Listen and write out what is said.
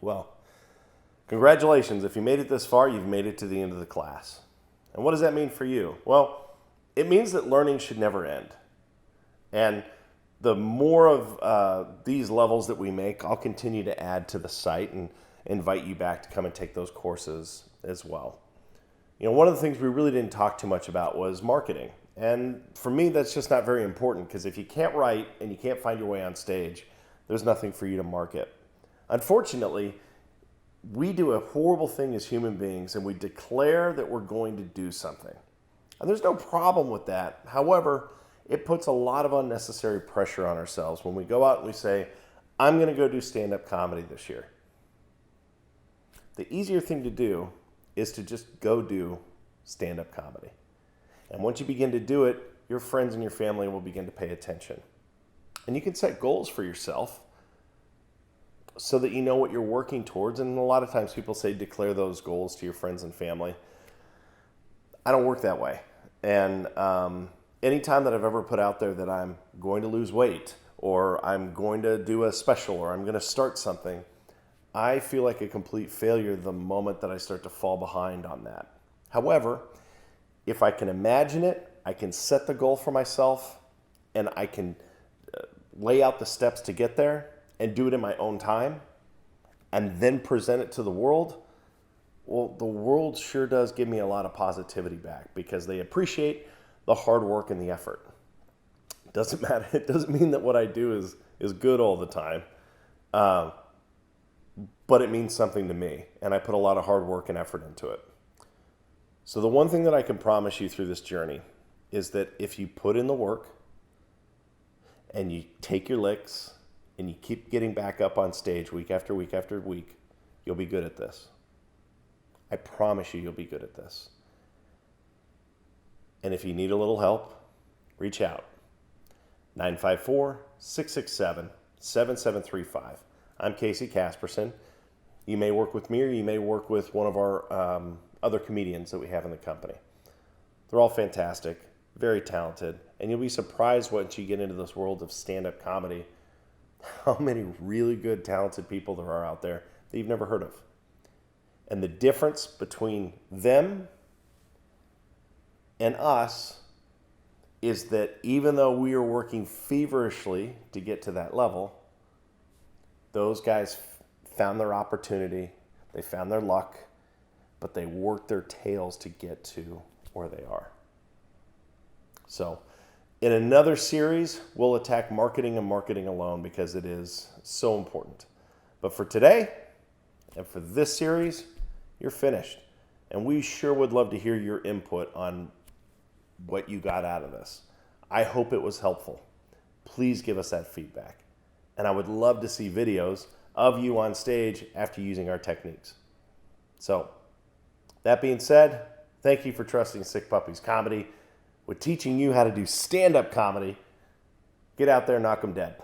Well, congratulations. If you made it this far, you've made it to the end of the class. And what does that mean for you? Well, it means that learning should never end. And the more of these levels that we make, I'll continue to add to the site and invite you back to come and take those courses as well. One of the things we really didn't talk too much about was marketing. And for me, that's just not very important because if you can't write and you can't find your way on stage, there's nothing for you to market. Unfortunately, we do a horrible thing as human beings and we declare that we're going to do something. And there's no problem with that. However, it puts a lot of unnecessary pressure on ourselves when we go out and we say, I'm going to go do stand-up comedy this year. The easier thing to do is to just go do stand-up comedy. And once you begin to do it, your friends and your family will begin to pay attention. And you can set goals for yourself so that you know what you're working towards. And a lot of times people say declare those goals to your friends and family. I don't work that way. And anytime that I've ever put out there that I'm going to lose weight or I'm going to do a special or I'm going to start something, I feel like a complete failure the moment that I start to fall behind on that. However, if I can imagine it, I can set the goal for myself and I can lay out the steps to get there and do it in my own time and then present it to the world, well, the world sure does give me a lot of positivity back because they appreciate the hard work and the effort. It doesn't matter. It doesn't mean that what I do is good all the time, but it means something to me, and I put a lot of hard work and effort into it. So the one thing that I can promise you through this journey is that if you put in the work and you take your licks and you keep getting back up on stage week after week after week, you'll be good at this. I promise you'll be good at this. And if you need a little help, reach out. 954-667-7735. I'm Casey Casperson. You may work with me or you may work with one of our other comedians that we have in the company. They're all fantastic, very talented, and you'll be surprised once you get into this world of stand-up comedy how many really good, talented people there are out there that you've never heard of. And the difference between them and us is that even though we are working feverishly to get to that level, those guys found their opportunity, they found their luck, but they worked their tails to get to where they are. So in another series, we'll attack marketing and marketing alone because it is so important. But for today and for this series, you're finished. And we sure would love to hear your input on what you got out of this. I hope it was helpful. Please give us that feedback. And I would love to see videos of you on stage after using our techniques. So, that being said, thank you for trusting Sick Puppies Comedy with teaching you how to do stand-up comedy. Get out there and knock them dead.